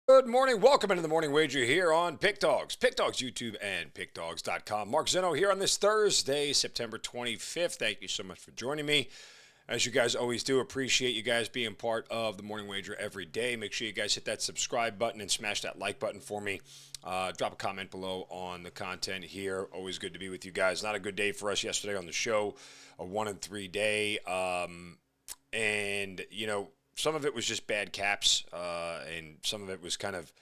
Good morning. Welcome into the morning wager here on Pick Dawgz, YouTube, and Pickdawgz.com. Mark Zinno here on this Thursday, September 25th. Thank you so much for joining me. As you guys always do, appreciate you guys being part of the morning wager every day. Make sure you guys hit that subscribe button and smash that like button for me. Drop a comment below on the content here. Always good to be with you guys. Not a good day for us yesterday on the show, a 1-3 day. Some of it was just bad caps, and some of it was kind of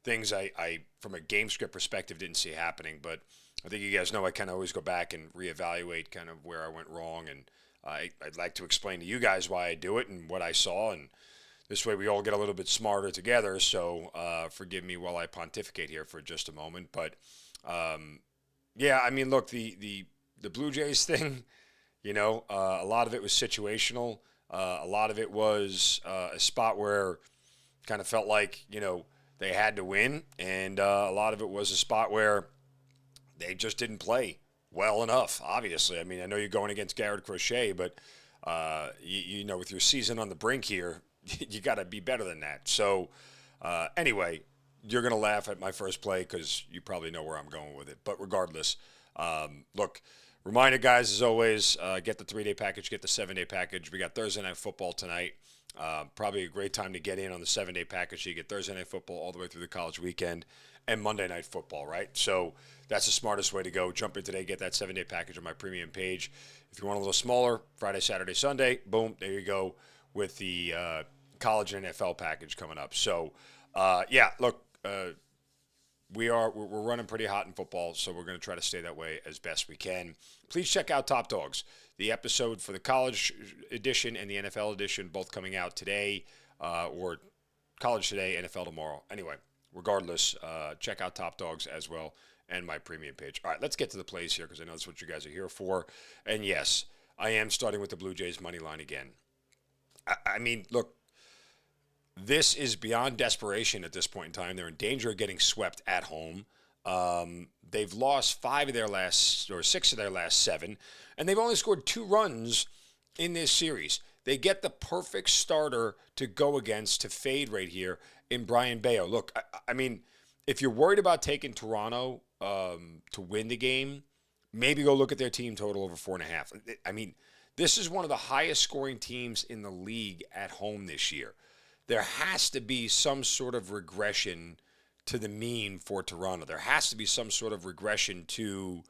things I, from a game script perspective, didn't see happening. But I think you guys know I kind of always go back and reevaluate kind of where I went wrong, and I'd like to explain to you guys why I do it and what I saw, and this way we all get a little bit smarter together. So forgive me while I pontificate here for just a moment. But look, the Blue Jays thing, a lot of it was situational. A lot of it was a spot where kind of felt like, they had to win. And a lot of it was a spot where they just didn't play well enough, obviously. I mean, I know you're going against Garrett Crochet, but, with your season on the brink here, you got to be better than that. So, anyway, you're going to laugh at my first play because you probably know where I'm going with it. But regardless, look. Reminder, guys, as always, get the 3-day package, get the 7-day package. We got Thursday Night Football tonight. Probably a great time to get in on the 7-day package. So you get Thursday Night Football all the way through the college weekend and Monday Night Football, right? So that's the smartest way to go. Jump in today, get that 7-day package on my premium page. If you want a little smaller, Friday, Saturday, Sunday, boom, there you go with the college and NFL package coming up. So, look, we're running pretty hot in football, so we're going to try to stay that way as best we can. Please check out Top Dawgz, the episode for the college edition and the NFL edition, both coming out today, or college today, NFL tomorrow. Anyway, regardless, check out Top Dawgz as well and my premium page. All right, let's get to the plays here because I know that's what you guys are here for. And yes, I am starting with the Blue Jays money line again. I mean, look. This is beyond desperation at this point in time. They're in danger of getting swept at home. They've lost 6 of their last 7, and they've only scored 2 runs in this series. They get the perfect starter to go against to fade right here in Brian Bayo. Look, I mean, if you're worried about taking Toronto to win the game, maybe go look at their team total over 4.5. I mean, this is one of the highest scoring teams in the league at home this year. There has to be some sort of regression to the mean for Toronto. There has to be some sort of regression to,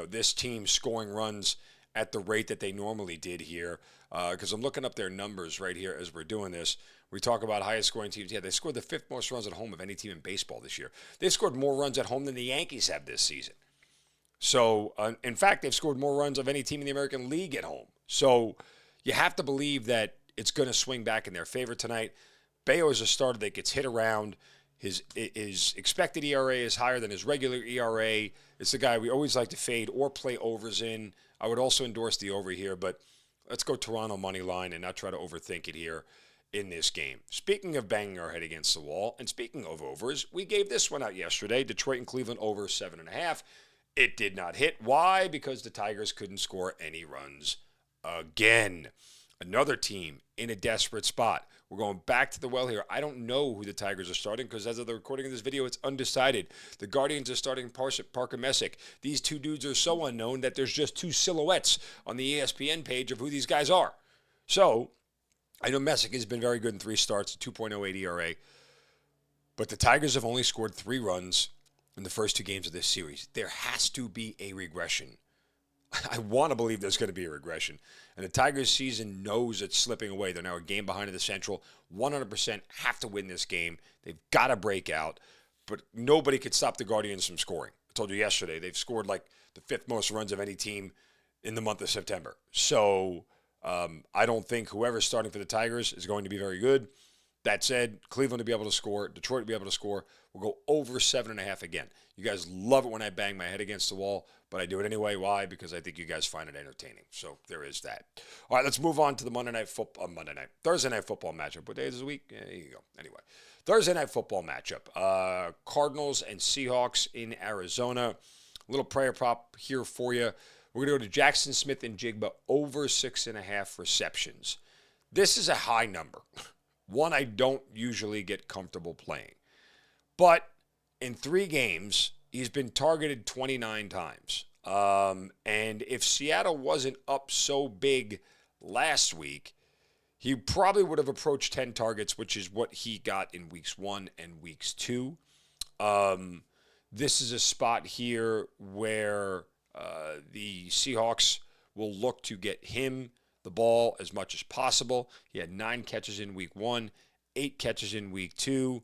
this team scoring runs at the rate that they normally did here. Because I'm looking up their numbers right here as we're doing this. We talk about highest scoring teams. Yeah, they scored the 5th most runs at home of any team in baseball this year. They scored more runs at home than the Yankees have this season. So, in fact, they've scored more runs of any team in the American League at home. So, you have to believe that it's going to swing back in their favor tonight. Bayo is a starter that gets hit around. His expected ERA is higher than his regular ERA. It's the guy we always like to fade or play overs in. I would also endorse the over here, but let's go Toronto money line and not try to overthink it here in this game. Speaking of banging our head against the wall, and speaking of overs, we gave this one out yesterday. Detroit and Cleveland over 7.5. It did not hit. Why? Because the Tigers couldn't score any runs again. Another team in a desperate spot. We're going back to the well here. I don't know who the Tigers are starting because as of the recording of this video, it's undecided. The Guardians are starting Parker Messick. These 2 dudes are so unknown that there's just 2 silhouettes on the ESPN page of who these guys are. So, I know Messick has been very good in 3 starts, 2.08 ERA. But the Tigers have only scored 3 runs in the first 2 games of this series. There has to be a regression. I want to believe there's going to be a regression. And the Tigers season knows it's slipping away. They're now a game behind in the Central. 100% have to win this game. They've got to break out. But nobody could stop the Guardians from scoring. I told you yesterday, they've scored like the 5th most runs of any team in the month of September. So I don't think whoever's starting for the Tigers is going to be very good. That said, Cleveland to be able to score, Detroit to be able to score. We'll go over 7.5 again. You guys love it when I bang my head against the wall, but I do it anyway. Why? Because I think you guys find it entertaining. So there is that. All right, let's move on to the Thursday Night Football matchup. What day is the week? Yeah, there you go. Anyway, Thursday Night Football matchup. Cardinals and Seahawks in Arizona. A little prayer prop here for you. We're going to go to Jackson Smith and Jigba over 6.5 receptions. This is a high number. one I don't usually get comfortable playing. But in 3 games, he's been targeted 29 times. And if Seattle wasn't up so big last week, he probably would have approached 10 targets, which is what he got in weeks 1 and weeks 2. This is a spot here where the Seahawks will look to get him the ball as much as possible. He had 9 catches in week 1, 8 catches in week 2,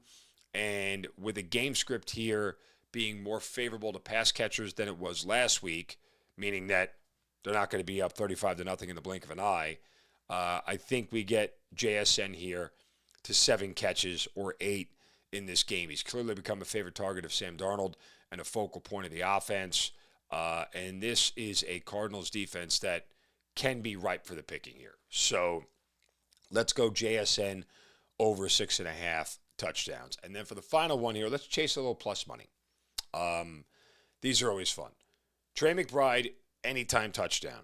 and with a game script here being more favorable to pass catchers than it was last week, meaning that they're not going to be up 35-0 in the blink of an eye, I think we get JSN here to 7 catches or 8 in this game. He's clearly become a favorite target of Sam Darnold and a focal point of the offense. And this is a Cardinals defense that can be ripe for the picking here. So let's go JSN over 6.5 touchdowns. And then for the final one here, let's chase a little plus money. These are always fun. Trey McBride, anytime touchdown.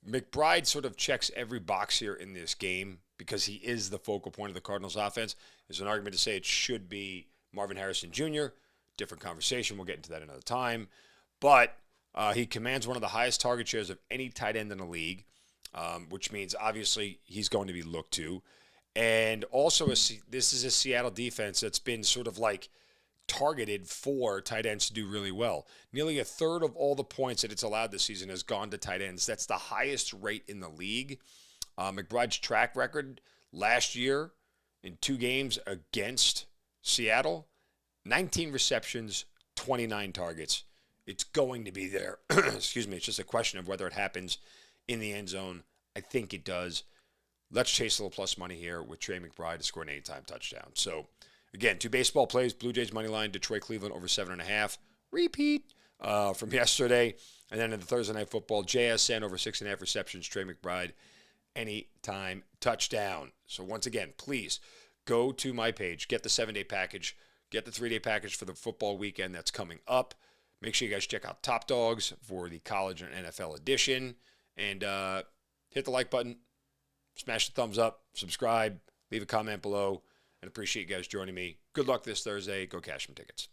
McBride sort of checks every box here in this game because he is the focal point of the Cardinals offense. There's an argument to say it should be Marvin Harrison Jr. Different conversation. We'll get into that another time. But he commands one of the highest target shares of any tight end in the league, which means obviously he's going to be looked to. And also, this is a Seattle defense that's been sort of like targeted for tight ends to do really well. Nearly a third of all the points that it's allowed this season has gone to tight ends. That's the highest rate in the league. McBride's track record last year in 2 games against Seattle, 19 receptions, 29 targets. It's going to be there. Excuse me. It's just a question of whether it happens in the end zone. I think it does. Let's chase a little plus money here with Trey McBride to score an anytime touchdown. So, again, 2 baseball plays, Blue Jays money line, Detroit Cleveland over 7.5. Repeat from yesterday. And then in the Thursday Night Football, JSN over 6.5 receptions, Trey McBride, anytime touchdown. So once again, please go to my page, get the 7-day package, get the 3-day package for the football weekend that's coming up. Make sure you guys check out Top Dawgz for the college and NFL edition. And hit the like button, smash the thumbs up, subscribe, leave a comment below. And appreciate you guys joining me. Good luck this Thursday. Go cash some tickets.